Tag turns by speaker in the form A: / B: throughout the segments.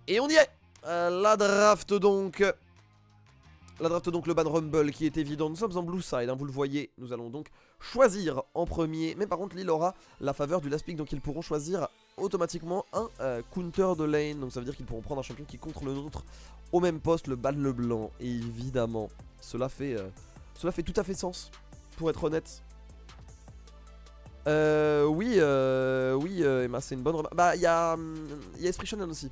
A: Et on y est. La draft donc. Le ban Rumble qui est évident. Nous sommes en blue side, hein, vous le voyez. Nous allons donc choisir en premier. Mais par contre, Lille aura la faveur du last pick. Donc ils pourront choisir automatiquement un counter de lane. Donc ça veut dire qu'ils pourront prendre un champion qui contre le nôtre au même poste, le ban Leblanc. Et évidemment, cela fait tout à fait sens, pour être honnête. Oui, Emma, c'est une bonne remarque. Bah, il y a Esprit Shonen aussi.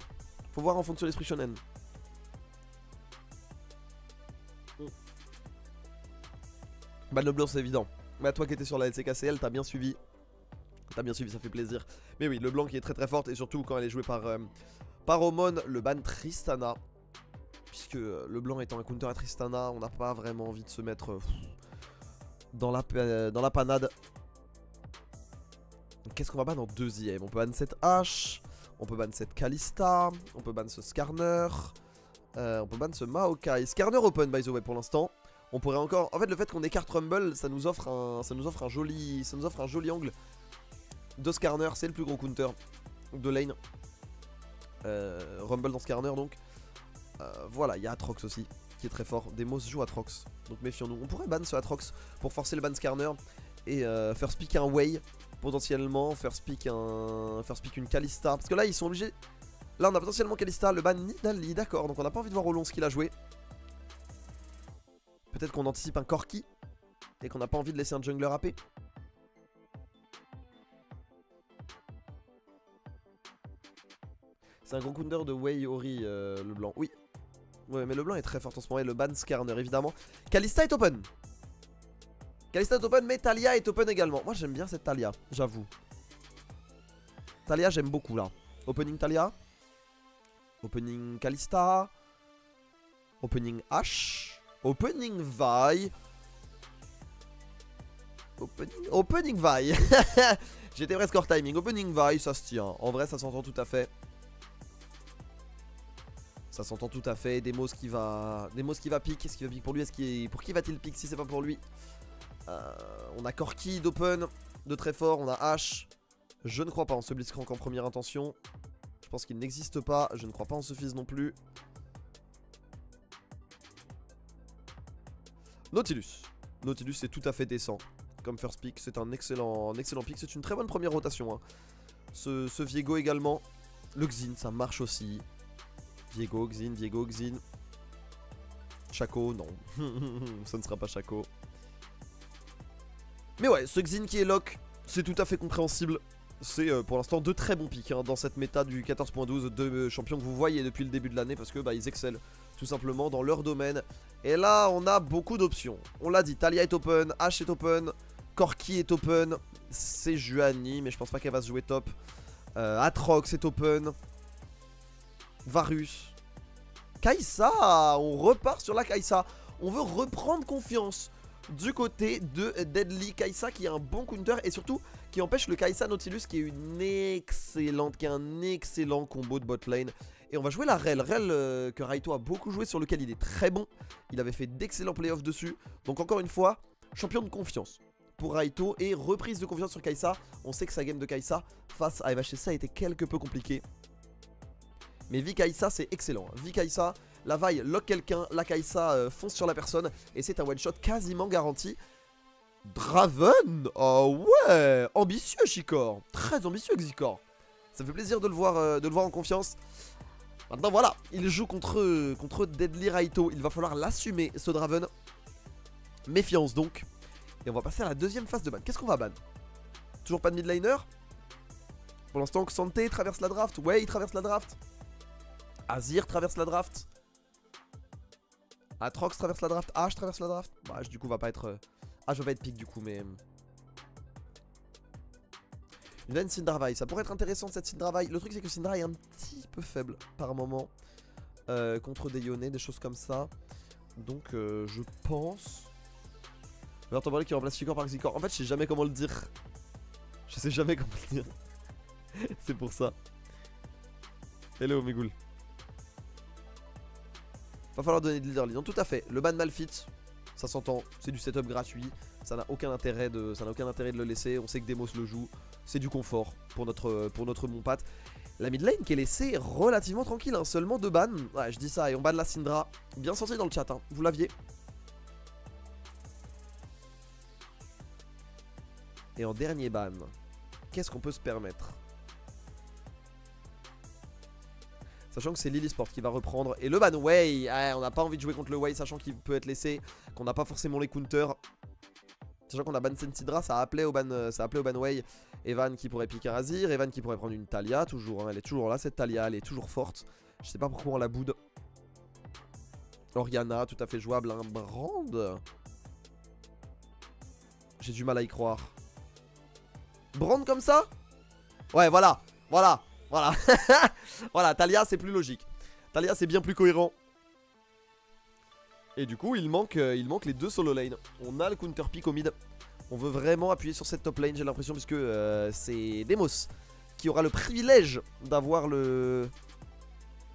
A: Faut voir en fonction de l'Esprit Shonen. Ban Leblanc, c'est évident. Mais toi qui étais sur la LCKCL, t'as bien suivi. Ça fait plaisir. Mais oui, Leblanc qui est très très forte. Et surtout quand elle est jouée par Omon, le ban Tristana. Puisque Leblanc étant un counter à Tristana, on n'a pas vraiment envie de se mettre dans la panade. Qu'est-ce qu'on va ban en deuxième? On peut ban cette H, on peut ban cette Kalista, on peut ban ce Skarner, on peut ban ce Maokai. Skarner open by the way pour l'instant. On pourrait encore... En fait le fait qu'on écarte Rumble, ça nous offre un joli angle de Skarner. C'est le plus gros counter de lane. Rumble dans Skarner donc. Voilà, il y a Atrox aussi qui est très fort. Demos joue Atrox, donc méfions-nous. On pourrait ban ce Atrox pour forcer le ban Skarner et faire speak un Wei potentiellement, faire speak une Kalista. Parce que là ils sont obligés. Là on a potentiellement Kalista, le ban Nidalee, d'accord. Donc on n'a pas envie de voir au long ce qu'il a joué. Peut-être qu'on anticipe un Corki et qu'on n'a pas envie de laisser un jungler AP. C'est un gros counter de Wei Ori, le blanc. Oui. Ouais, mais le blanc est très fort en ce moment. Et le ban Skarner, évidemment. Kalista est open. Kalista est open, mais Talia est open également. Moi, j'aime bien cette Talia, j'avoue. Talia, j'aime beaucoup, là. Opening Talia. Opening Kalista. Opening H. Opening Vi. Opening Vi. J'étais presque hors timing. Opening Vi, ça se tient. En vrai, ça s'entend tout à fait. Ça s'entend tout à fait. Demos qui va pick. Est-ce qu'il va pick pour lui? Pour qui va-t-il pick si c'est pas pour lui? On a Corki d'open, de très fort. On a H. Je ne crois pas en ce Blitzcrank en première intention. Je pense qu'il n'existe pas. Je ne crois pas en ce fils non plus. Nautilus. Nautilus c'est tout à fait décent comme first pick. C'est un excellent pick. C'est une très bonne première rotation, hein. Ce Viego également. Le Xin ça marche aussi. Viego, Xin. Shaco, non. Ça ne sera pas Shaco. Mais ouais, ce Xin qui est lock, c'est tout à fait compréhensible. C'est pour l'instant deux très bons picks, hein, dans cette méta du 14.12. Deux champions que vous voyez depuis le début de l'année parce que bah, ils excellent tout simplement dans leur domaine. Et là, on a beaucoup d'options. On l'a dit, Talia est open, H est open, Corki est open, c'est Juani, mais je pense pas qu'elle va se jouer top. Atrox est open. Varus. Kai'Sa, on repart sur la Kai'Sa. On veut reprendre confiance du côté de Deadly. Kai'Sa qui a un bon counter et surtout qui empêche le Kai'Sa Nautilus qui est un excellent combo de bot lane. Et on va jouer la Rel. Que Raito a beaucoup joué, sur lequel il est très bon. Il avait fait d'excellents playoffs dessus. Donc encore une fois, champion de confiance pour Raito et reprise de confiance sur Kai'Sa. On sait que sa game de Kai'Sa face à MHSA a été quelque peu compliquée. Mais Vi Kai'Sa c'est excellent. Vi Kai'Sa, la Vi lock quelqu'un, la Kai'Sa fonce sur la personne et c'est un one shot quasiment garanti. Draven, oh ouais, ambitieux Chikor, très ambitieux Xikor. Ça fait plaisir de le voir en confiance. Maintenant voilà, il joue contre Deadly Raito, il va falloir l'assumer ce Draven. Méfiance donc. Et on va passer à la deuxième phase de ban. Qu'est-ce qu'on va ban? Toujours pas de midlaner. Pour l'instant Xante traverse la draft, Wei traverse la draft. Azir traverse la draft. Atrox traverse la draft. H traverse la draft. Bah, H du coup va pas être... H va pas être pick du coup, mais... Une veine Syndra Vi. Ça pourrait être intéressant cette Syndra Vi. Le truc c'est que Syndra est un petit peu faible par moment. Contre des Yone, des choses comme ça. Donc je pense... Vertebré qui remplace Chikor par Xikor. En fait je sais jamais comment le dire. Je sais jamais comment le dire. C'est pour ça. Hello Megoul. Va falloir donner de leader. Donc tout à fait, le ban Malfit, ça s'entend, c'est du setup gratuit, ça n'a aucun intérêt de le laisser, on sait que Demos le joue, c'est du confort pour notre mon patte. La mid lane qui est laissée relativement tranquille, hein. Seulement 2 bans. Ouais, je dis ça, et on ban la Syndra. Bien senti dans le chat, hein. Vous l'aviez. Et en dernier ban, qu'est-ce qu'on peut se permettre? Sachant que c'est Lily Sport qui va reprendre. Et le ban Wei, on n'a pas envie de jouer contre le Wei, sachant qu'il peut être laissé, qu'on n'a pas forcément les counters. Sachant qu'on a ban Sensidra, ça a appelé au ban Wei. Evan qui pourrait piquer Azir, Evan qui pourrait prendre une Talia, toujours, hein, elle est toujours là cette Talia, elle est toujours forte. Je sais pas pourquoi on la boude. Oriana, tout à fait jouable, un Brand. J'ai du mal à y croire. Brand comme ça? Ouais, voilà. Voilà. Voilà, Talia c'est plus logique. Talia c'est bien plus cohérent. Et du coup il manque les 2 solo lane. On a le counter pick au mid. On veut vraiment appuyer sur cette top lane, j'ai l'impression, puisque c'est Demos qui aura le privilège d'avoir le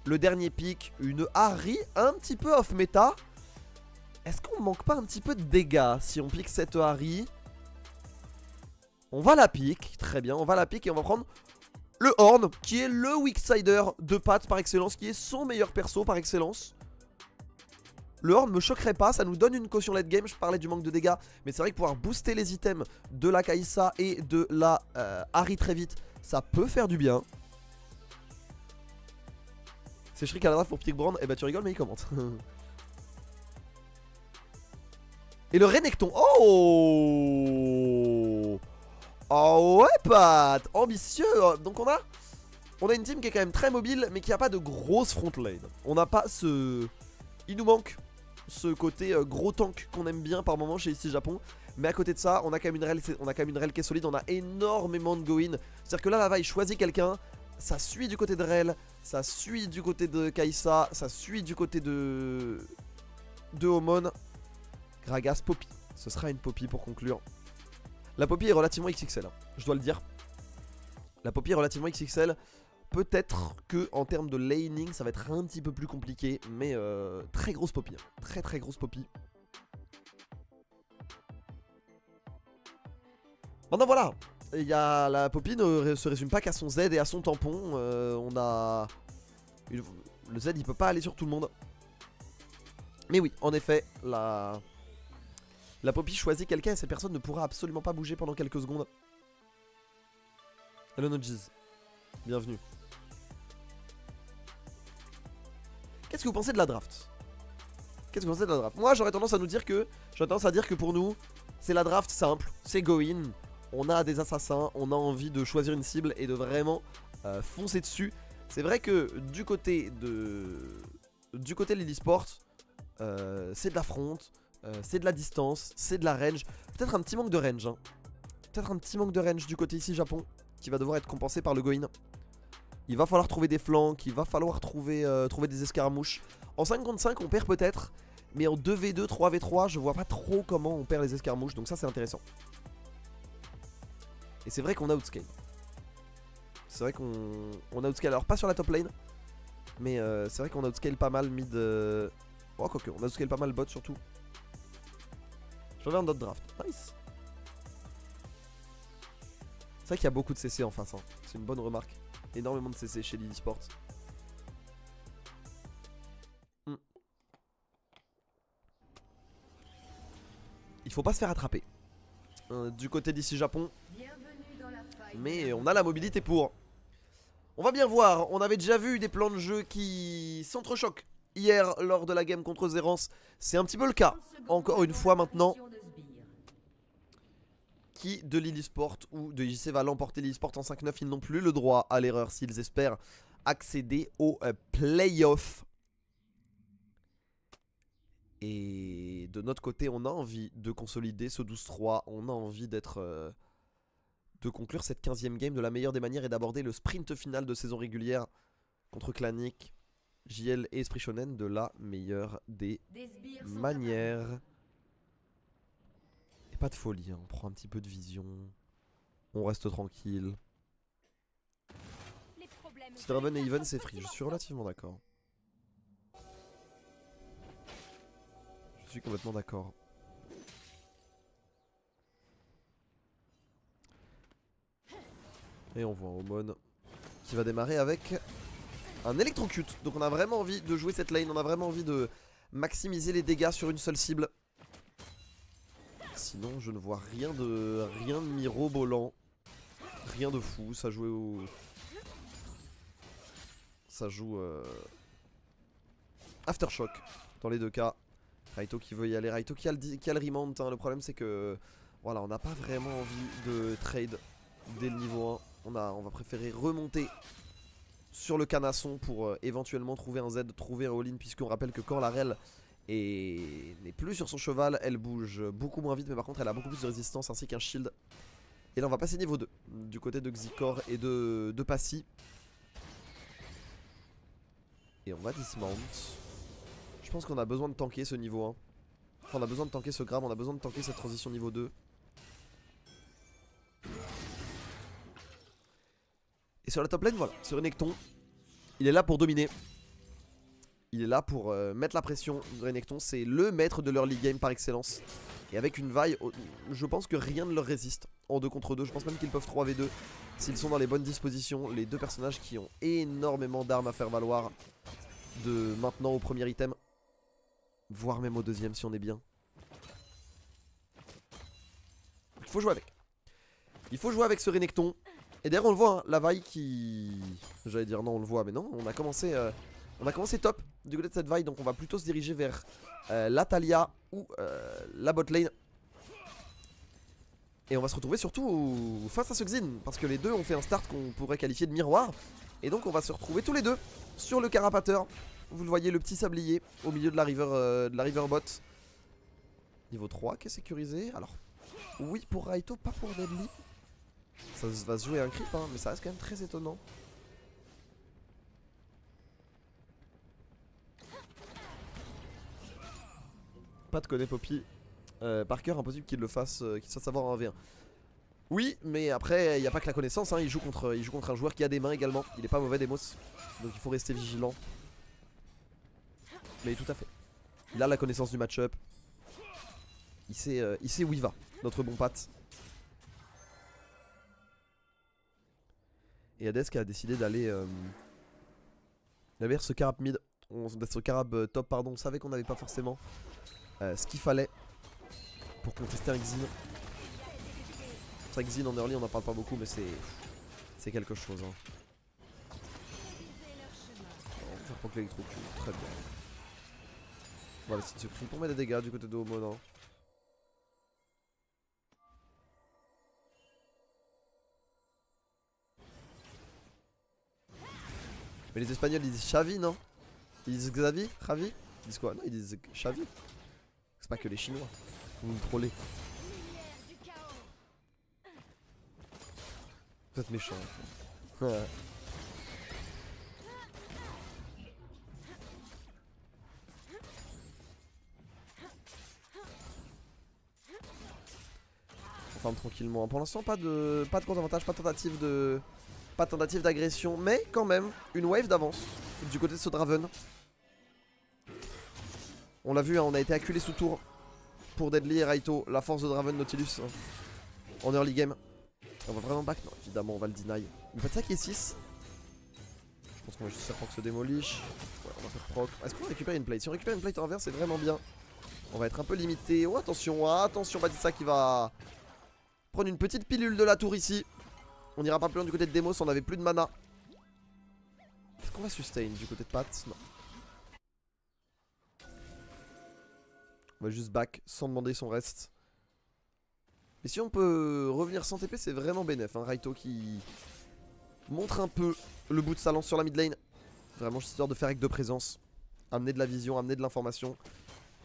A: dernier pick. Une Ahri un petit peu off méta. Est-ce qu'on manque pas un petit peu de dégâts si on pique cette Ahri? On va la pique, très bien, on va la pique et on va prendre le Horn, qui est le Weaksider de Pat par excellence, qui est son meilleur perso par excellence. Le Horn me choquerait pas, ça nous donne une caution late game. Je parlais du manque de dégâts, mais c'est vrai que pouvoir booster les items de la Kai'Sa et de la Ahri très vite, ça peut faire du bien. C'est Shriek à la draft pour pick Brand. Eh bah tu rigoles mais il commente. Et le Renekton. Oh, oh ouais Pat, ambitieux. Donc on a une team qui est quand même très mobile, mais qui a pas de grosse front lane. On n'a pas ce... Il nous manque ce côté gros tank qu'on aime bien par moment chez ici Japon. Mais à côté de ça, on a quand même une rel qui est solide. On a énormément de go-in. C'est-à-dire que là, la vaille choisit quelqu'un. Ça suit du côté de Rel. Ça suit du côté de Kai'Sa. Ça suit du côté de Homon. Gragas, Poppy. Ce sera une Poppy pour conclure. La Poppy est relativement XXL, hein, je dois le dire. La Poppy est relativement XXL. Peut-être que en termes de laning ça va être un petit peu plus compliqué. Mais très grosse Poppy, hein. Très grosse Poppy. Maintenant voilà, la Poppy ne se résume pas qu'à son Z et à son tampon. On a... Le Z il peut pas aller sur tout le monde. Mais oui, en effet, la Poppy choisit quelqu'un et cette personne ne pourra absolument pas bouger pendant quelques secondes. Hello Nodjiz, bienvenue. Qu'est-ce que vous pensez de la draft? Moi j'aurais tendance à dire que pour nous c'est la draft simple, c'est go in. On a des assassins, on a envie de choisir une cible et de vraiment foncer dessus. C'est vrai que du côté de Lily Sport, c'est de la front, c'est de la distance, c'est de la range. Peut-être un petit manque de range, hein. Peut-être un petit manque de range du côté ici Japon, qui va devoir être compensé par le go in. Il va falloir trouver des flanks, il va falloir trouver des escarmouches. En 5 contre 5 on perd peut-être, mais en 2v2, 3v3 je vois pas trop comment on perd les escarmouches. Donc ça c'est intéressant. Et c'est vrai qu'on a outscale. C'est vrai qu'on a outscale, alors pas sur la top lane, mais c'est vrai qu'on a outscale pas mal mid. Oh quoique, on a outscale pas mal bot surtout. Je reviens en notre draft, nice. C'est vrai qu'il y a beaucoup de CC en face, hein. C'est une bonne remarque. Énormément de CC chez Lily Sport. Il faut pas se faire attraper du côté d'ici Japon. Mais on a la mobilité pour. On va bien voir. On avait déjà vu des plans de jeu qui s'entrechoquent hier lors de la game contre Zerance. C'est un petit peu le cas encore une fois maintenant. Qui de Lily Sport ou de JC va l'emporter? Lily Sport en 5-9, ils n'ont plus le droit à l'erreur s'ils espèrent accéder au playoff. Et de notre côté, on a envie de consolider ce 12-3. On a envie de conclure cette 15e game de la meilleure des manières et d'aborder le sprint final de saison régulière contre Clanic, JL et Esprit Shonen de la meilleure des manières. Et pas de folie, hein. On prend un petit peu de vision. On reste tranquille. Si Draven et Even c'est free, je suis relativement d'accord. Je suis complètement d'accord. Et on voit Homon qui va démarrer avec un électrocute. Donc on a vraiment envie de jouer cette lane, on a vraiment envie de maximiser les dégâts sur une seule cible. Sinon je ne vois rien de mirobolant. Rien de fou, ça joue Aftershock dans les deux cas. Raito qui veut y aller, Raito qui a le remount, hein. Le problème c'est que voilà, on n'a pas vraiment envie de trade dès le niveau 1. On va préférer remonter sur le canasson pour éventuellement trouver un Z, trouver un all-in, puisqu'on rappelle que quand la rel n'est plus sur son cheval, elle bouge beaucoup moins vite, mais par contre elle a beaucoup plus de résistance ainsi qu'un shield. Et là on va passer niveau 2 du côté de Xikor et de Passy. Et on va dismount. Je pense qu'on a besoin de tanker ce niveau 1. Enfin on a besoin de tanker ce grab, on a besoin de tanker cette transition niveau 2. Et sur la top lane, voilà, sur Renekton, il est là pour dominer. Il est là pour mettre la pression. Renekton, c'est le maître de l'early game par excellence. Et avec une vaille, je pense que rien ne leur résiste en 2 contre 2. Je pense même qu'ils peuvent 3v2 s'ils sont dans les bonnes dispositions. Les deux personnages qui ont énormément d'armes à faire valoir de maintenant au premier item, voire même au deuxième si on est bien. Il faut jouer avec. Il faut jouer avec ce Renekton. Et d'ailleurs on le voit, hein, la vaille qui... J'allais dire non on le voit mais non, on a commencé top du côté de cette vaille. Donc on va plutôt se diriger vers la Talia ou la bot lane. Et on va se retrouver surtout face à ce Xin, parce que les deux ont fait un start qu'on pourrait qualifier de miroir. Et donc on va se retrouver tous les deux sur le carapateur. Vous le voyez, le petit sablier au milieu de la river bot. Niveau 3 qui est sécurisé. Alors oui pour Raito, pas pour Deadly. Ça va se jouer un creep, hein, mais ça reste quand même très étonnant. Pas de connaît Poppy. Par cœur, impossible qu'il le fasse, qu'il se fasse avoir en 1v1. Oui, mais après, il n'y a pas que la connaissance, hein, il joue contre un joueur qui a des mains également. Il est pas mauvais, Demos. Donc il faut rester vigilant. Mais tout à fait. Il a la connaissance du match-up. Il sait où il va, notre bon Pat. Et Hades qui a décidé d'aller vers ce carab mid. Ce carab top, pardon. On savait qu'on n'avait pas forcément ce qu'il fallait pour contester un Xin. C'est vrai que Xin en early on n'en parle pas beaucoup, mais c'est quelque chose, hein. On va faire proc l'électrocule, très bien. Voilà, c'est ce cri pour mettre des dégâts du côté de Homon, hein. Mais les Espagnols ils disent Xavi, non? Ils disent Xavi? Xavi? Ils disent quoi? Non, ils disent Xavi. C'est pas que les Chinois. Vous me trollez. Vous êtes méchants. Ouais. On farme tranquillement. Pour l'instant, pas de gros avantage, pas de tentative d'agression, mais quand même une wave d'avance du côté de ce Draven. On l'a vu, hein, on a été acculé sous tour pour Deadly et Raito. La force de Draven Nautilus, hein, en early game. On va vraiment back? Non, évidemment, on va le deny. Vous faites ça qui est 6. Je pense qu'on va juste faire proc se démolish. Ouais, on va faire proc. Est-ce qu'on récupère une plate? Si on récupère une plate en vert, c'est vraiment bien. On va être un peu limité. Oh, attention, attention, Batissa qui va prendre une petite pilule de la tour ici. On ira pas plus loin du côté de Demos, on avait plus de mana. Est-ce qu'on va sustain du côté de Pat? Non. On va juste back sans demander son reste. Et si on peut revenir sans TP, c'est vraiment bénef, hein. Raito qui montre un peu le bout de sa lance sur la mid lane. Vraiment juste histoire de faire avec de présence. Amener de la vision, amener de l'information.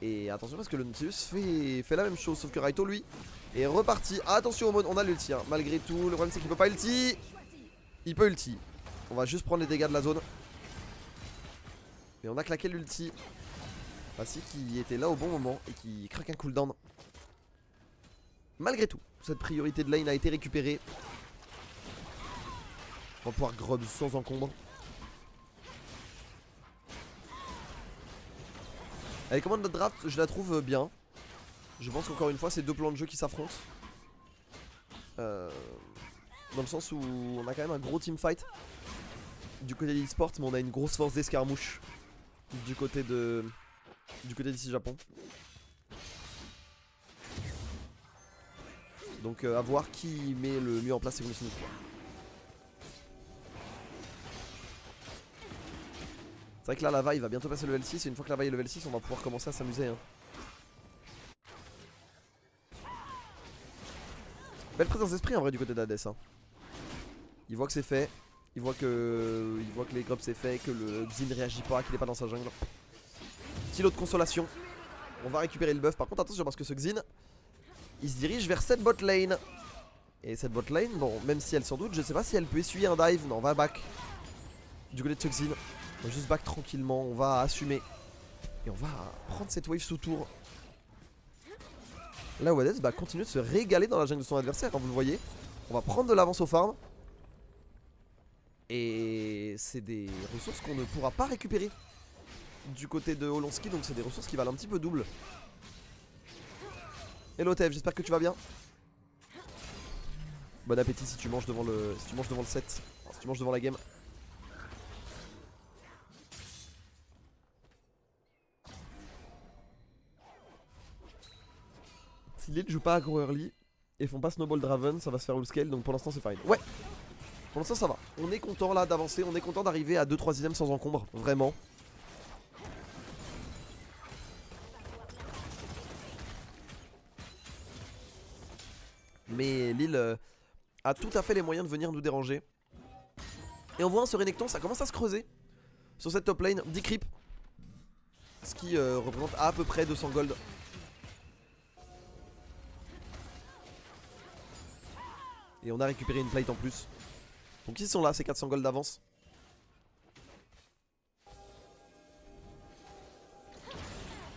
A: Et attention parce que le Nautilus fait la même chose, sauf que Raito lui est reparti. Attention au mode, on a l'ulti, hein. Malgré tout, le problème c'est qu'il peut pas ulti. Il peut ulti. On va juste prendre les dégâts de la zone. Mais on a claqué l'ulti. Passy qui était là au bon moment et qui craque un cooldown. Malgré tout, cette priorité de lane a été récupérée. On va pouvoir grub sans encombre. Allez, comment notre draft, je la trouve bien. Je pense qu'encore une fois, c'est deux plans de jeu qui s'affrontent. Dans le sens où on a quand même un gros teamfight. du côté d'e-sport, mais on a une grosse force d'escarmouche du côté d'ici Japon. Donc à voir qui met le mieux en place Evolution Nuclear. C'est vrai que là la Vi va bientôt passer le level 6 et une fois que la Vi est level 6 on va pouvoir commencer à s'amuser hein. Belle présence d'esprit en vrai du côté d'Hades hein. Il voit que c'est fait. Il voit que les grubs c'est fait, que le Xin réagit pas, qu'il est pas dans sa jungle. Petit lot de consolation. On va récupérer le buff. Par contre attention parce que ce Xin il se dirige vers cette bot lane. Et cette bot lane, bon même si elle s'en doute, je sais pas si elle peut essuyer un dive. Non on va back. Du côté de ce Xin. On va juste back tranquillement, on va assumer. Et on va prendre cette wave sous tour. Là où Hades continue de se régaler dans la jungle de son adversaire, comme vous le voyez. On va prendre de l'avance au farm. Et c'est des ressources qu'on ne pourra pas récupérer du côté de Olonski, donc c'est des ressources qui valent un petit peu double. Hello Tev, j'espère que tu vas bien. Bon appétit si tu manges devant le set, si tu manges devant la game. Si Lille joue pas aggro early et font pas Snowball Draven, ça va se faire all scale, donc pour l'instant c'est fine. Ouais, pour l'instant ça va. On est content là d'avancer, on est content d'arriver à 2-3 items sans encombre, vraiment. Mais Lille a tout à fait les moyens de venir nous déranger. Et on voit sur Renekton, ça commence à se creuser sur cette top lane, 10 creeps. Ce qui représente à peu près 200 gold. Et on a récupéré une plate en plus. Donc ils sont là, ces 400 gold d'avance.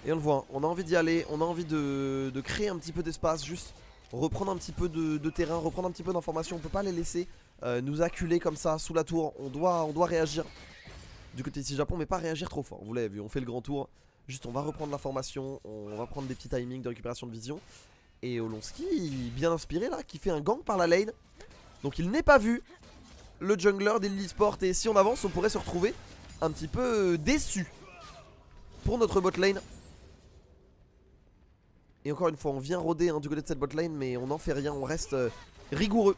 A: Et on le voit, on a envie d'y aller, on a envie de créer un petit peu d'espace, juste reprendre un petit peu de terrain, reprendre un petit peu d'informations. On peut pas les laisser nous acculer comme ça sous la tour, on doit réagir du côté d'ici Japon, mais pas réagir trop fort. Vous l'avez vu, on fait le grand tour, juste on va reprendre l'information, on va prendre des petits timings de récupération de vision. Et Olonski, bien inspiré là, qui fait un gang par la lane. Donc il n'est pas vu, le jungler d'Elite Sport. Et si on avance, on pourrait se retrouver un petit peu déçu pour notre bot lane. Et encore une fois, on vient rôder du côté de cette bot lane, mais on n'en fait rien, on reste rigoureux.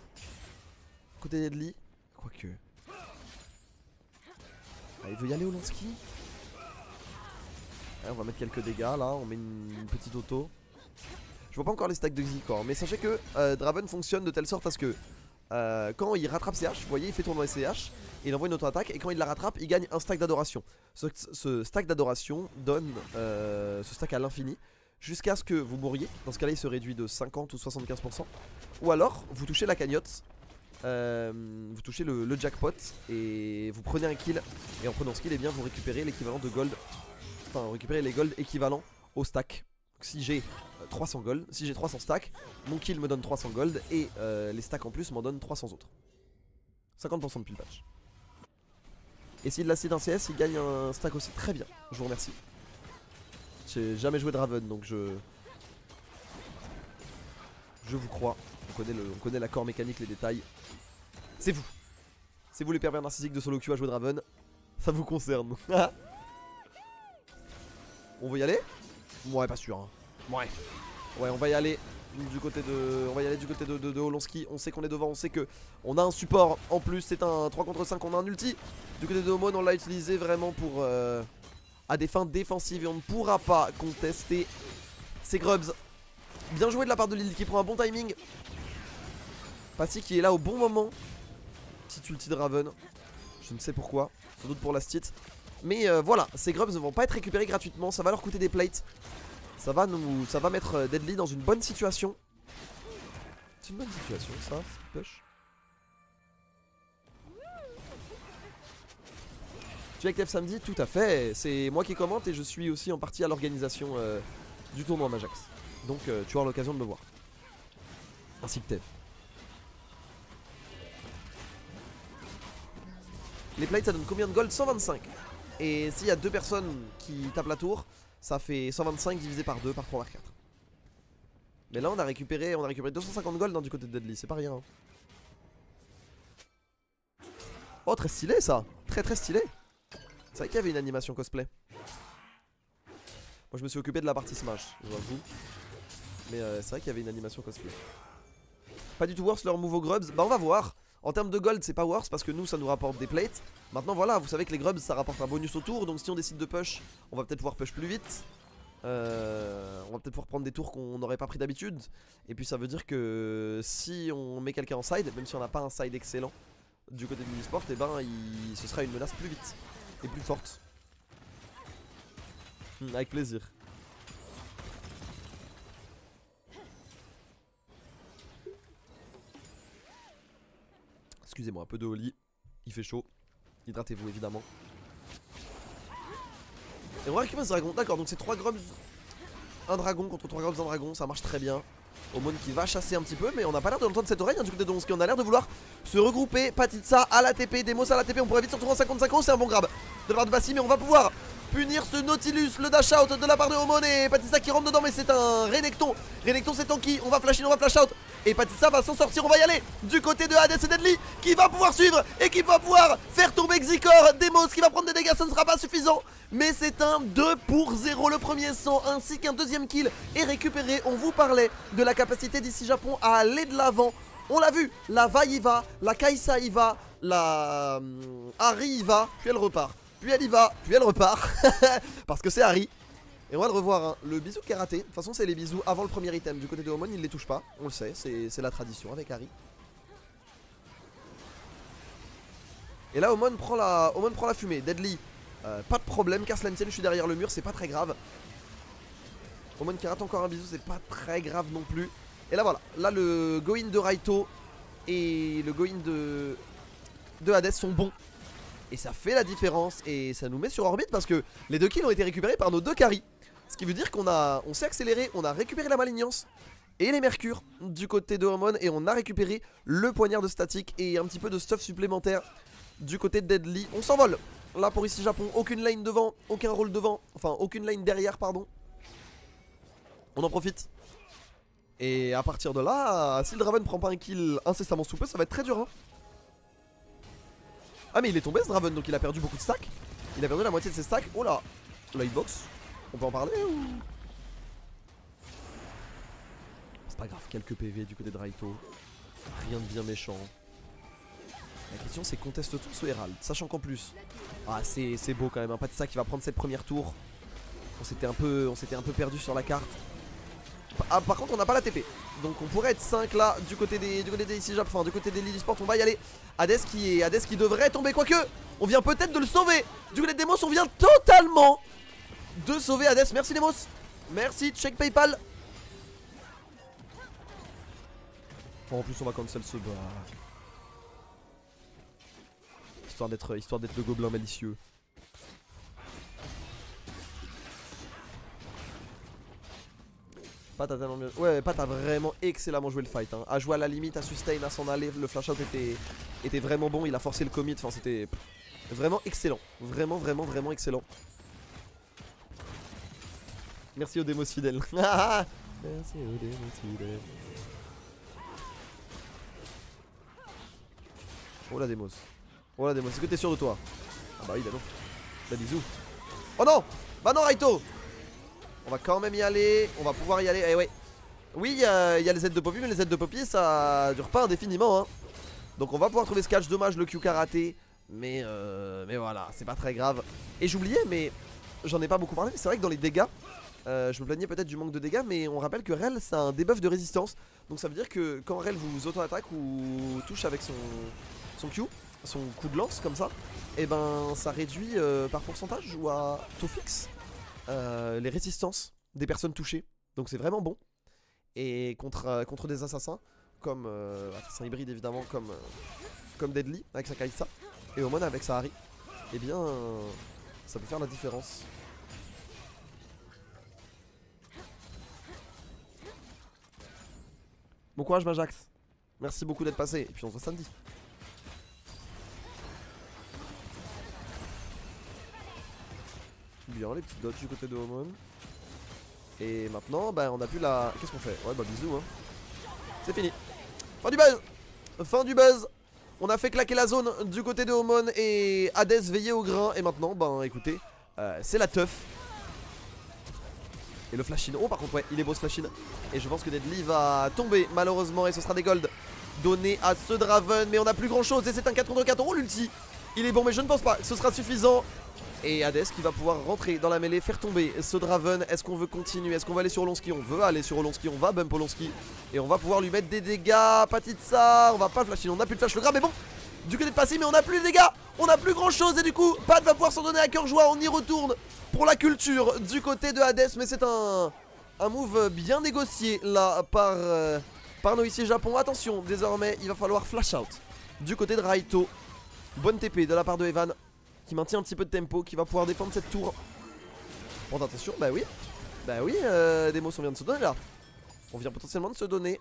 A: Côté Deadly, quoique. Ah, il veut y aller Olonski. On va mettre quelques dégâts là, on met une petite auto. Je vois pas encore les stacks de Xicor, mais sachez que Draven fonctionne de telle sorte à ce que quand il rattrape CH, vous voyez, il fait tourner CH et il envoie une auto-attaque. Et quand il la rattrape, il gagne un stack d'adoration. Ce stack d'adoration donne ce stack à l'infini jusqu'à ce que vous mouriez. Dans ce cas-là, il se réduit de 50 ou 75%. Ou alors, vous touchez la cagnotte, vous touchez le jackpot et vous prenez un kill. Et en prenant ce kill, eh bien, vous récupérez l'équivalent de gold. Enfin, vous récupérez les gold équivalents au stack. Donc, si j'ai 300 gold, si j'ai 300 stacks, mon kill me donne 300 gold et les stacks en plus m'en donnent 300 autres. 50% de pile patch. Et s'il l'acide un CS, il gagne un stack aussi. Très bien, je vous remercie. J'ai jamais joué Draven donc je vous crois. On connaît l'accord mécanique, les détails. C'est vous les pervers narcissiques de solo queue à jouer Draven. Ça vous concerne. On veut y aller? Ouais, pas sûr hein. Ouais, on va y aller du côté de Olonski. On sait qu'on est devant, on sait que on a un support en plus, c'est un 3 contre 5, on a un ulti. Du côté de Homon, on l'a utilisé vraiment pour à des fins défensives et on ne pourra pas contester ces grubs. Bien joué de la part de Lille qui prend un bon timing. Passy qui est là au bon moment. Petite ulti de Raven. Je ne sais pourquoi, sans doute pour la stit. Mais voilà, ces grubs ne vont pas être récupérés gratuitement, ça va leur coûter des plates. Ça va mettre Deadly dans une bonne situation. C'est une bonne situation ça, push. Tu es avec TF samedi? Tout à fait, c'est moi qui commente et je suis aussi en partie à l'organisation du tournoi Majax. Donc tu auras l'occasion de me voir. Ainsi que Tev. Les plates ça donne combien de gold? 125. Et s'il y a deux personnes qui tapent la tour, ça fait 125 divisé par 2 par 3 par 4. Mais là on a récupéré 250 gold du côté de Deadly, c'est pas rien hein. Oh, très stylé ça. Très très stylé. C'est vrai qu'il y avait une animation cosplay. Moi je me suis occupé de la partie Smash, je vois vous. Mais c'est vrai qu'il y avait une animation cosplay. Pas du tout worse leur move aux grubs. Bah on va voir. En termes de gold c'est pas worse parce que nous ça nous rapporte des plates. Maintenant voilà, vous savez que les grubs ça rapporte un bonus au tour. Donc si on décide de push, on va peut-être pouvoir push plus vite. On va peut-être pouvoir prendre des tours qu'on n'aurait pas pris d'habitude. Et puis ça veut dire que si on met quelqu'un en side, même si on n'a pas un side excellent du côté de l'e-sport, et ben ce sera une menace plus vite et plus forte. Avec plaisir. Excusez-moi, un peu de Oli. Il fait chaud. Hydratez-vous évidemment. Et on va récupérer ce dragon. D'accord, donc c'est 3 grubs, un dragon contre 3 grubs, un dragon. Ça marche très bien. Omon qui va chasser un petit peu, mais on n'a pas l'air de l'entendre cette oreille hein, du côté de Donski. On a l'air de vouloir se regrouper. Patitsa à la TP, Demos à la TP. On pourrait vite se retrouver en 55 euros. C'est un bon grab de la part de Bassi, mais on va pouvoir punir ce Nautilus. Le dash out de la part de Omon et Patitsa qui rentre dedans, mais c'est un Renekton. Renekton c'est tanky. On va flash in, on va flash out. Et Patitsa va s'en sortir, on va y aller du côté de Hades et Deadly qui va pouvoir suivre et qui va pouvoir faire tomber Xikor. Demos qui va prendre des dégâts, ça ne sera pas suffisant. Mais c'est un 2 pour 0 le premier sang ainsi qu'un deuxième kill est récupéré. On vous parlait de la capacité d'ici Japon à aller de l'avant. On l'a vu, la Va y va, la Kai'Sa y va, la Ahri y va, puis elle repart. Puis elle y va, puis elle repart. Parce que c'est Ahri. Et on va le revoir, hein. Le bisou karaté. De toute façon, c'est les bisous avant le premier item. Du côté de Omon, il les touche pas. On le sait, c'est la tradition avec Ahri. Et là, Omon prend la fumée. Deadly, pas de problème. Casse la tienne, je suis derrière le mur, c'est pas très grave. Omon qui rate encore un bisou, c'est pas très grave non plus. Et là, voilà. Là, le go-in de Raito et le go-in de Hades sont bons. Et ça fait la différence. Et ça nous met sur orbite parce que les 2 kills ont été récupérés par nos 2 carries. Ce qui veut dire on s'est accéléré, on a récupéré la malignance et les mercures du côté de Omon. Et on a récupéré le poignard de statique et un petit peu de stuff supplémentaire du côté de Deadly. On s'envole. Là pour ici Japon, aucune lane devant, aucun rôle devant. Enfin aucune lane derrière pardon. On en profite. Et à partir de là, si le Draven prend pas un kill incessamment sous peu, ça va être très dur hein. Ah mais il est tombé ce Draven, donc il a perdu beaucoup de stacks. Il a perdu la moitié de ses stacks. Oh là, la hitbox. On peut en parler ou... C'est pas grave, quelques PV du côté de Raito. Rien de bien méchant. La question c'est conteste tous ou Herald. Sachant qu'en plus, ah c'est beau quand même, hein. Patitsa qui va prendre cette première tour. On s'était un peu perdu sur la carte. Ah, par contre on n'a pas la TP. Donc on pourrait être 5 là du côté des ici Jap, enfin du côté des Lily Sport. On va y aller. Hades qui devrait tomber, quoique on vient peut-être de le sauver. Du côté des Demos on vient totalement de sauver Hades. Merci Demos. Merci, check PayPal. Oh, en plus on va cancel ce bas. Histoire d'être le gobelin malicieux. Pat a tellement bien... Ouais, Pat a vraiment excellemment joué le fight hein. A joué à la limite, à sustain, à s'en aller. Le flash out était vraiment bon. Il a forcé le commit, enfin c'était vraiment excellent. Vraiment excellent. Merci aux démos fidèles. Merci aux démos fidèles. Oh la démos. Oh la démos, est-ce que t'es sûr de toi? Ah bah oui, bah non. Bah bisous. Oh non. Bah non Raito. On va quand même y aller, on va pouvoir y aller, eh ouais. Oui, il y a les aides de Poppy, mais les aides de Poppy ça dure pas indéfiniment hein. Donc on va pouvoir trouver ce catch, dommage le Q karaté. Mais voilà, c'est pas très grave. Et j'oubliais, mais j'en ai pas beaucoup parlé, mais c'est vrai que dans les dégâts, je me plaignais peut-être du manque de dégâts, mais on rappelle que Rel c'est un debuff de résistance. Donc ça veut dire que quand Rel vous auto-attaque ou touche avec son Q, son coup de lance comme ça, et ben ça réduit par pourcentage ou à taux fixe les résistances des personnes touchées. Donc c'est vraiment bon. Et contre des assassins comme assassin hybride évidemment, comme Deadly avec sa Kai'Sa et Omon avec sa Ahri, et bien ça peut faire la différence. Bon courage Majax. Merci beaucoup d'être passé. Et puis on se voit samedi. Bien les petites dots du côté de Omon. Et maintenant bah on a plus la... Qu'est-ce qu'on fait? Ouais bah bisous hein. C'est fini. Fin du buzz. Fin du buzz. On a fait claquer la zone du côté de Omon et Hades veillait au grain. Et maintenant, ben écoutez, c'est la teuf. Et le flash in. Oh, par contre, ouais, il est beau ce flash in. Et je pense que Deadly va tomber malheureusement. Et ce sera des golds donnés à ce Draven. Mais on a plus grand chose. Et c'est un 4 contre 4. Oh, l'ulti. Il est bon, mais je ne pense pas que ce sera suffisant. Et Hades qui va pouvoir rentrer dans la mêlée, faire tomber ce Draven. Est-ce qu'on veut continuer? Est-ce qu'on va aller sur Olonski? On veut aller sur Olonski, on va bump Olonski. Et on va pouvoir lui mettre des dégâts. Pas de ça, on va pas le flasher, on a plus de flash le grab. Mais bon, du côté de passé, mais on a plus de dégâts. On a plus grand chose. Et du coup, Pat va pouvoir s'en donner à cœur joie. On y retourne pour la culture du côté de Hades. Mais c'est un move bien négocié là par Noisy Japon. Attention, désormais, il va falloir flash out du côté de Raito. Bonne TP de la part de Evan, qui maintient un petit peu de tempo, qui va pouvoir défendre cette tour. Bon, attention, bah oui, des mots on vient de se donner là. On vient potentiellement de se donner.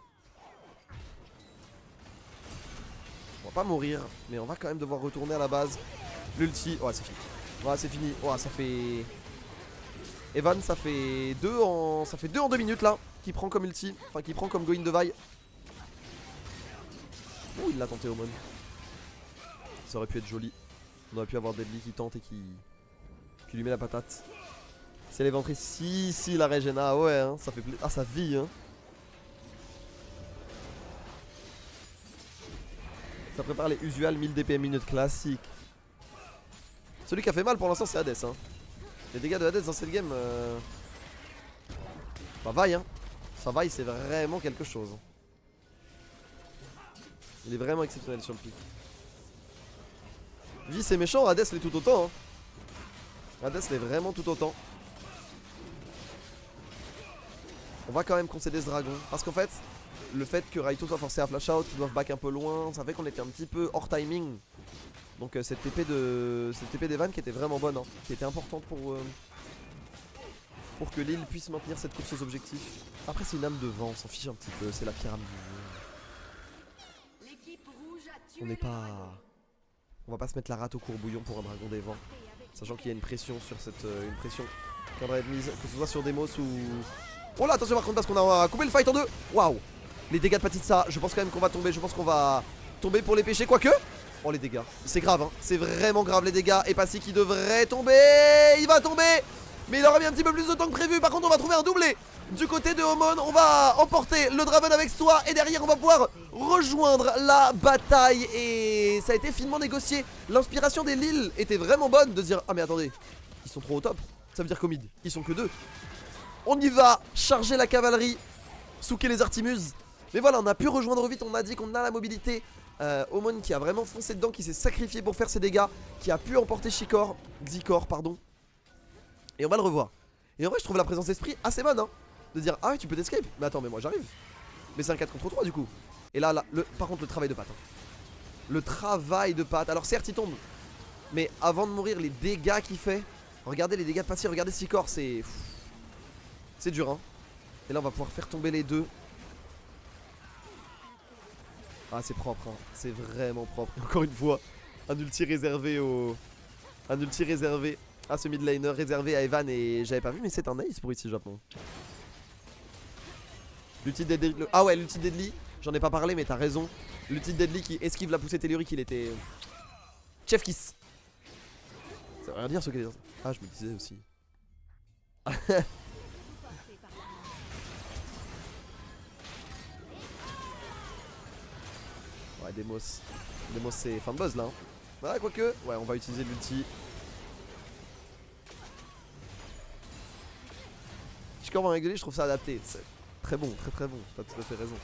A: On va pas mourir, mais on va quand même devoir retourner à la base. L'ulti, ouais c'est fini. Ouais c'est fini, ouais ça fait... Evan ça fait 2 en 2 minutes là, qui prend comme ulti, enfin qui prend comme Going de Vi. Oh il l'a tenté Omon. Ça aurait pu être joli. On aurait pu avoir Deadly qui tente et qui lui met la patate. Si elle est ventrée, si la régène, ah ouais hein, ça fait plaisir. Ah ça vit hein. Ça prépare les usual 1000 DPM minutes classiques. Celui qui a fait mal pour l'instant c'est Hades hein. Les dégâts de Hades dans cette game ça vaille hein. Ça vaille, c'est vraiment quelque chose. Il est vraiment exceptionnel sur le pic. Vi c'est méchant, Hades l'est tout autant hein. Hades l'est vraiment tout autant. On va quand même concéder ce dragon. Parce qu'en fait, le fait que Raito soit forcé à flash out, qu'ils doivent back un peu loin, ça fait qu'on était un petit peu hors timing. Donc cette TP d'Evan qui était vraiment bonne hein, qui était importante pour que Lille puisse maintenir cette course aux objectifs. Après c'est une âme de vent, on s'en fiche un petit peu, c'est la pyramide. On n'est pas... On va pas se mettre la rate au courbouillon pour un dragon des vents. Sachant qu'il y a une pression sur cette... une pression qui viendra être mise, que ce soit sur Demos ou... Oh là attention par contre parce qu'on a coupé le fight en deux. Waouh. Les dégâts de Patitsa, je pense quand même qu'on va tomber, je pense qu'on va tomber pour les péchés, quoique. Oh les dégâts, c'est grave hein, c'est vraiment grave les dégâts. Et Passy qui devrait tomber, il va tomber. Mais il aura mis un petit peu plus de temps que prévu. Par contre on va trouver un doublé du côté de Omon. On va emporter le Draven avec soi. Et derrière on va pouvoir rejoindre la bataille. Et ça a été finement négocié. L'inspiration des Lille était vraiment bonne de dire ah mais attendez, ils sont trop au top. Ça veut dire qu'au mid, ils sont que deux. On y va, charger la cavalerie, souquer les Artimus. Mais voilà, on a pu rejoindre vite, on a dit qu'on a la mobilité. Omon qui a vraiment foncé dedans, qui s'est sacrifié pour faire ses dégâts, qui a pu emporter Xikor, pardon. Et on va le revoir. Et en vrai je trouve la présence d'esprit assez bonne hein. De dire ah ouais tu peux t'escape. Mais attends mais moi j'arrive. Mais c'est un 4 contre 3 du coup. Et là, par contre le travail de Pat hein. Le travail de Pat. Alors certes il tombe, mais avant de mourir les dégâts qu'il fait. Regardez les dégâts de Passy, regardez Xikor, c'est dur hein. Et là on va pouvoir faire tomber les deux. Ah c'est propre hein. C'est vraiment propre. Et encore une fois un ulti réservé un ulti réservé à ce mid laner, réservé à Evan. Et j'avais pas vu mais c'est un ace pour ici Japon. L'ulti de Deadly, ah ouais l'ulti de Deadly, j'en ai pas parlé mais t'as raison. L'ulti de Deadly qui esquive la poussée tellurique, il était chef kiss. Ça veut rien dire ce qu'il est. Ah je me disais aussi. Ouais Demos c'est fin de buzz là hein. Ouais quoique, ouais on va utiliser l'ulti. Xikor va rigoler, je trouve ça adapté. C'est très bon, très bon, t'as tout à fait raison.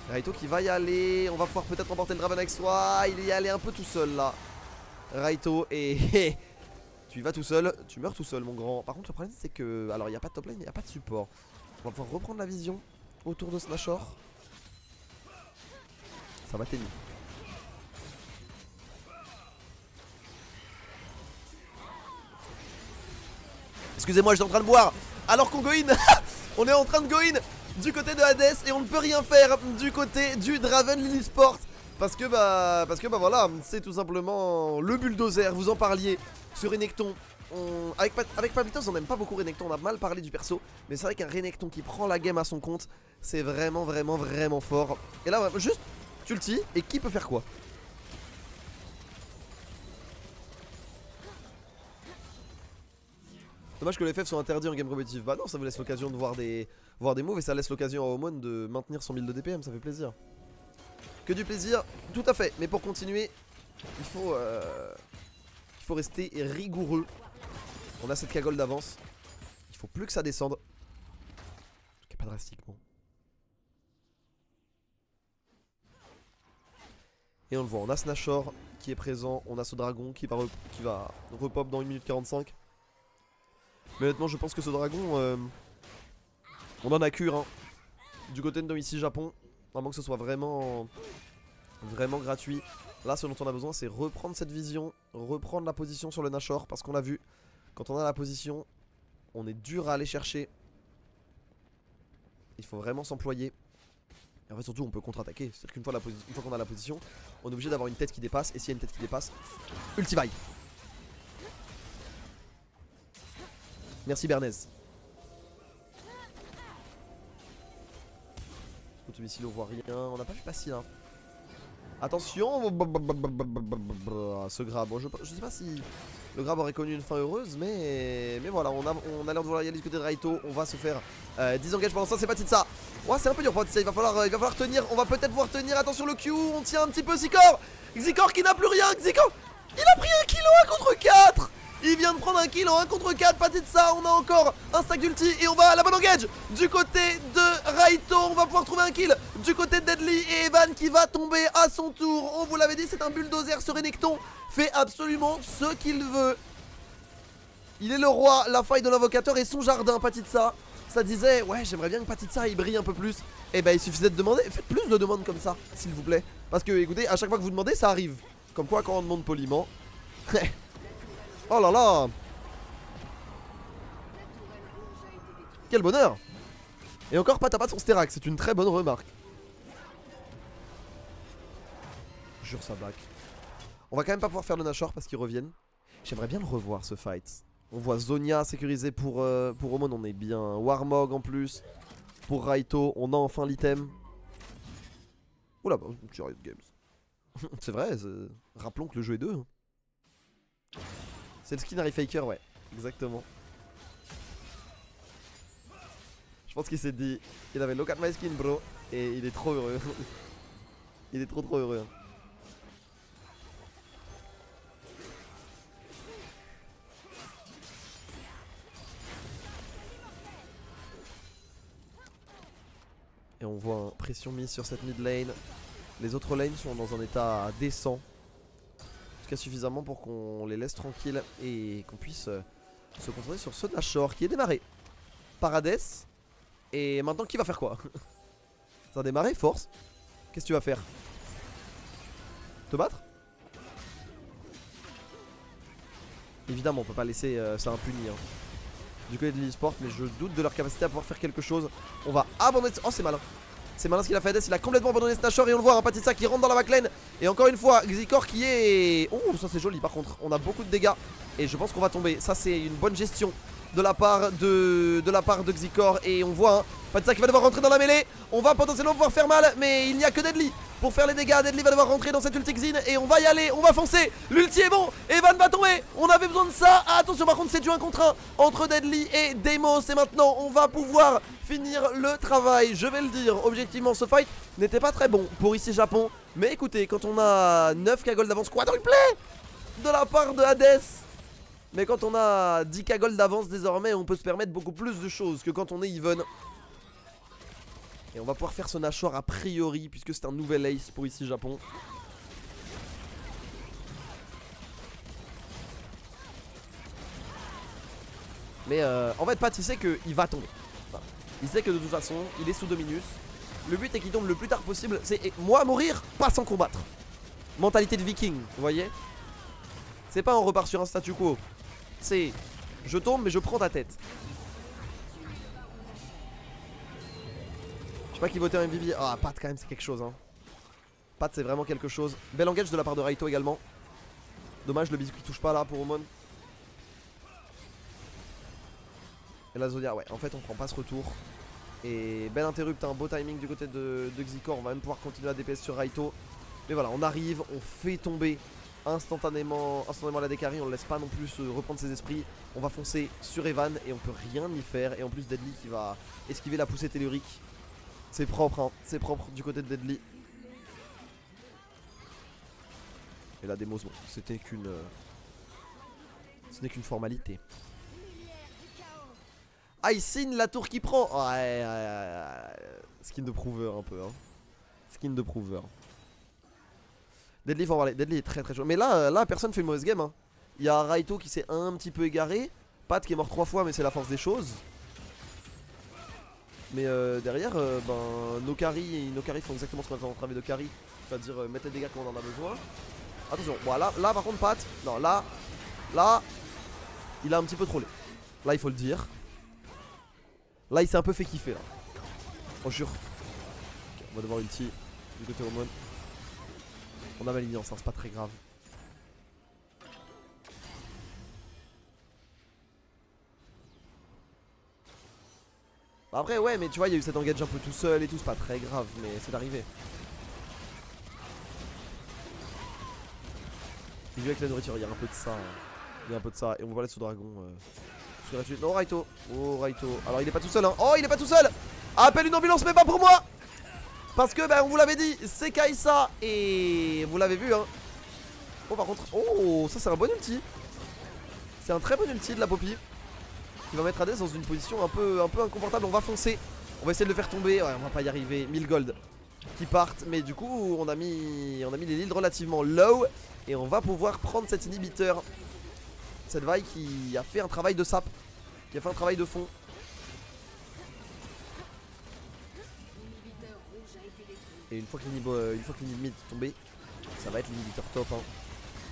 A: Raito qui va y aller, on va pouvoir peut-être emporter le Draven avec soi. Il y allait un peu tout seul là Raito et tu y vas tout seul, tu meurs tout seul mon grand. Par contre le problème c'est que, alors il n'y a pas de top lane, il n'y a pas de support. On va pouvoir reprendre la vision autour de Smashor. Ça va t'aider. Excusez-moi, j'étais en train de boire alors qu'on go in. On est en train de go in du côté de Hades et on ne peut rien faire du côté du Draven Lille Sport. Parce que voilà, c'est tout simplement le bulldozer, vous en parliez sur Renekton. Avec Pablitos on n'aime pas beaucoup Renekton, on a mal parlé du perso. Mais c'est vrai qu'un Renekton qui prend la game à son compte, c'est vraiment fort. Et là juste tu ulti et qui peut faire quoi? Dommage que les FF soient interdits en game compétitif. Bah non, ça vous laisse l'occasion de voir des moves et ça laisse l'occasion à Omon de maintenir son build de DPM, ça fait plaisir. Que du plaisir, tout à fait. Mais pour continuer, il faut rester rigoureux. On a cette cagole d'avance. Il faut plus que ça descende. Ok, pas drastiquement. Et on le voit, on a ce Nashor qui est présent, on a ce dragon qui va repop dans 1 minute 45. Mais honnêtement, je pense que ce dragon, on en a cure hein. Du côté de ici Japon, à moins que ce soit vraiment gratuit. Là, ce dont on a besoin, c'est reprendre cette vision, reprendre la position sur le Nashor, parce qu'on l'a vu, quand on a la position, on est dur à aller chercher. Il faut vraiment s'employer. Et en fait, surtout, on peut contre-attaquer. C'est-à-dire qu'une fois qu'on a la position, on est obligé d'avoir une tête qui dépasse. Et s'il y a une tête qui dépasse, ulti-vibe. Merci Bernays. Domicile, on voit rien. On n'a pas vu passer là. Attention. Ce grab. Bon, je sais pas si le grab aurait connu une fin heureuse. Mais voilà, on a l'air de vouloir y aller du côté de Raito. On va se faire 10 engages pendant ça. C'est pas de ça. Ouais, c'est un peu dur pour ça. Il va falloir tenir. On va peut-être voir tenir. Attention le Q. On tient un petit peu Xikor. Xikor qui n'a plus rien. Xikor. Il a pris un kill en 1 contre 4. Il vient de prendre un kill en 1 contre 4, pas de ça, on a encore un stack d'ulti et on va à la bonne engage. Du côté de Raito, on va pouvoir trouver un kill. Du côté de Deadly et Evan qui va tomber à son tour. On vous l'avait dit, c'est un bulldozer, ce Renekton fait absolument ce qu'il veut. Il est le roi, la faille de l'invocateur et son jardin, Patitsa. Ça disait, ouais j'aimerais bien que Patitsa il brille un peu plus. Et bah il suffisait de demander, faites plus de demandes comme ça, s'il vous plaît. Parce que écoutez, à chaque fois que vous demandez, ça arrive. Comme quoi quand on demande poliment... Oh là là. Quel bonheur. Et encore pas de son Sterak, c'est une très bonne remarque. Jure ça back. On va quand même pas pouvoir faire le Nashor parce qu'ils reviennent. J'aimerais bien le revoir ce fight. On voit Zonia sécurisé pour Omon, on est bien. Warmog en plus. Pour Raito, on a enfin l'item. Oula bah, Riot Games. C'est vrai, rappelons que le jeu est 2. C'est le skin Harry Faker, ouais, exactement. Je pense qu'il s'est dit, il avait look at my skin bro, et il est trop heureux. Il est trop heureux. Et on voit pression mise sur cette mid lane. Les autres lanes sont dans un état décent. En tout cas suffisamment pour qu'on les laisse tranquilles et qu'on puisse se concentrer sur ce Nashor qui est démarré par Hades. Et maintenant qui va faire quoi? Ça a démarré, force. Qu'est-ce que tu vas faire? Te battre? Évidemment on peut pas laisser ça impuni hein, du côté de l'e-sport, mais je doute de leur capacité à pouvoir faire quelque chose. On va abandonner... Oh c'est malin. C'est malin ce qu'il a fait Hades, il a complètement abandonné ce Nashor et on le voit, un Patitsa qui rentre dans la backlane. Et encore une fois, Xikor qui est... Oh ça c'est joli par contre, on a beaucoup de dégâts. Et je pense qu'on va tomber, ça c'est une bonne gestion de la part de Xikor. Et on voit hein, Patitsa qui va devoir rentrer dans la mêlée. On va potentiellement pouvoir faire mal, mais il n'y a que Deadly pour faire les dégâts. Deadly va devoir rentrer dans cette ulti Xin et on va y aller, on va foncer. L'ulti est bon, Evan va tomber, on avait besoin de ça. Attention par contre c'est du 1 contre 1 entre Deadly et Deimos. Et maintenant on va pouvoir finir le travail. Je vais le dire, objectivement ce fight n'était pas très bon pour ici Japon. Mais écoutez, quand on a 9k gold d'avance quadruplé de la part de Hades, mais quand on a 10k gold d'avance désormais, on peut se permettre beaucoup plus de choses que quand on est even. Et on va pouvoir faire ce Nashor a priori, puisque c'est un nouvel ace pour ici Japon. Mais en fait Pat il sait qu'il va tomber. Enfin, il sait que de toute façon il est sous Dominus. Le but est qu'il tombe le plus tard possible. C'est moi mourir, pas sans combattre. Mentalité de viking, vous voyez. C'est pas on repart sur un statu quo. C'est je tombe mais je prends ta tête. Je sais pas qui votait un MVP. Ah Pat quand même c'est quelque chose hein. Pat c'est vraiment quelque chose. Bel engage de la part de Raito également. Dommage le biscuit touche pas là pour Omon. Et la Zodia ouais en fait on prend pas ce retour. Et bel interrupt, un beau timing du côté de Xikor. On va même pouvoir continuer à DPS sur Raito. Mais voilà on arrive, on fait tomber instantanément la décarry, on le laisse pas non plus reprendre ses esprits. On va foncer sur Evan et on peut rien y faire. Et en plus Deadly qui va esquiver la poussée tellurique. C'est propre hein, c'est propre du côté de Deadly. Et la démo, bon, c'était qu'une... ce n'est qu'une formalité. Icin, la tour qui prend. Skin de prouveur un peu hein. Skin de prouveur. Deadly, faut en parler. Deadly est très très chaud. Mais là personne fait une mauvaise game hein. Il y a Raito qui s'est un petit peu égaré. Pat qui est mort 3 fois mais c'est la force des choses. Mais derrière nos carry font exactement ce qu'on a fait en travail de carry. C'est-à-dire mettre les dégâts quand on en a besoin. Attention, bon là par contre Pat. Non là il a un petit peu trollé. Là il faut le dire. Là il s'est un peu fait kiffer là. Oh jure. Okay, on va devoir ulti du côté Omon. On a l'alliance hein, c'est pas très grave. Après ouais mais tu vois il y a eu cet engage un peu tout seul et tout, c'est pas très grave mais c'est d'arriver. J'ai vu avec la nourriture, il y a un peu de ça hein. Il y a un peu de ça et on va aller sur dragon Non Raito. Oh Raito. Alors il est pas tout seul hein. Oh il est pas tout seul. Appelle une ambulance mais pas pour moi. Parce que on vous l'avait dit, c'est Kai'Sa. Et vous l'avez vu hein. Oh par contre, oh ça c'est un bon ulti. C'est un très bon ulti de la Poppy. Qui va mettre Hades dans une position un peu inconfortable. On va foncer. On va essayer de le faire tomber. Ouais on va pas y arriver. 1000 gold qui partent. Mais du coup on a mis les leads relativement low. Et on va pouvoir prendre cet inhibiteur. Cette Vi qui a fait un travail de sap. Qui a fait un travail de fond. Et une fois que l'inhibiteur est tombé, ça va être l'inhibiteur top hein.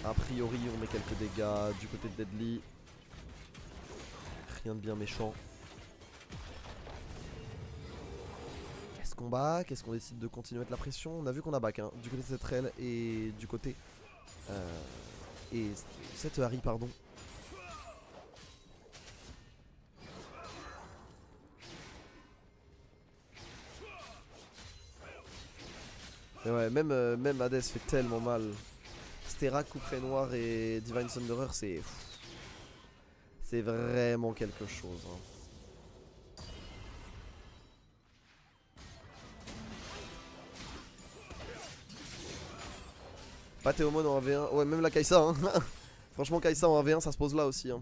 A: A priori on met quelques dégâts du côté de Deadly. Rien de bien méchant. Qu'est-ce qu'on bat? Qu'est-ce qu'on décide de continuer à mettre la pression? On a vu qu'on a back hein, du côté de cette rail et du côté et cette Harry pardon. Mais ouais même Hades fait tellement mal. Stera, Couperet Noir et Divine Thunderer c'est vraiment quelque chose hein. Pas Théomon en 1v1. Ouais même la Kai'Sa hein. Franchement Kai'Sa en 1v1 ça se pose là aussi hein.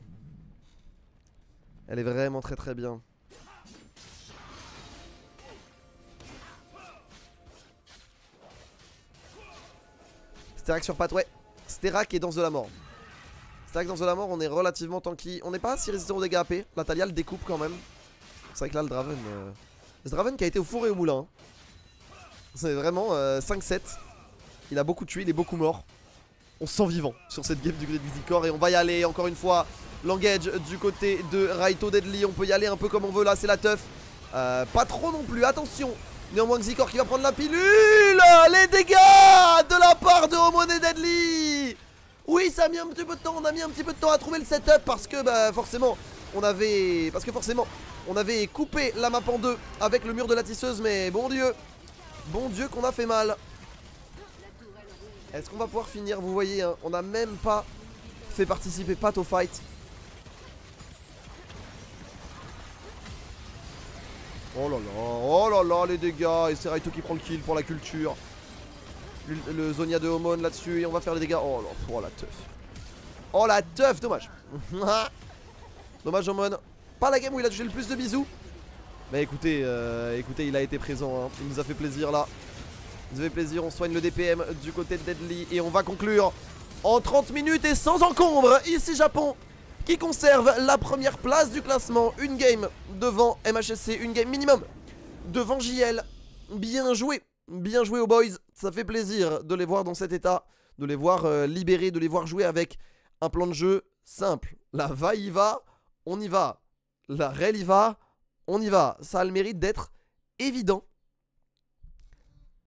A: Elle est vraiment très très bien. Sterak sur Pat, ouais. Sterak et Danse de la Mort. Sterak Danse de la Mort, on est relativement tanky. On n'est pas si résistant aux dégâts AP. La Talia le découpe quand même. C'est vrai que là, le Draven. Le Draven qui a été au four et au moulin. C'est vraiment 5-7. Il a beaucoup tué, il est beaucoup mort. On se sent vivant sur cette game du Great Vizicor. Et on va y aller encore une fois. L'engage du côté de Raito Deadly. On peut y aller un peu comme on veut là, c'est la teuf. Pas trop non plus, attention. Néanmoins Xicor qui va prendre la pilule. Les dégâts de la part de Omon et Deadly. Oui ça a mis un petit peu de temps. On a mis un petit peu de temps à trouver le setup. Parce que forcément on avait coupé la map en deux avec le mur de la tisseuse. Mais bon Dieu qu'on a fait mal. Est-ce qu'on va pouvoir finir? Vous voyez hein, on n'a même pas fait participer Pat au fight. Oh là là les dégâts. Et c'est Raito qui prend le kill pour la culture. Le Zonia de Omon là-dessus. Et on va faire les dégâts. Oh là, oh la teuf. Oh la teuf, dommage. Dommage Omon. Pas la game où il a touché le plus de bisous. Mais écoutez, il a été présent hein. Il nous a fait plaisir là. Il nous a fait plaisir, on soigne le DPM du côté de Deadly. Et on va conclure en 30 minutes et sans encombre. Ici Japon qui conserve la première place du classement. Une game devant MHSC, une game minimum devant JL. Bien joué aux boys. Ça fait plaisir de les voir dans cet état, de les voir libérés, de les voir jouer avec un plan de jeu simple. La Va y va, on y va. La Rel y va, on y va. Ça a le mérite d'être évident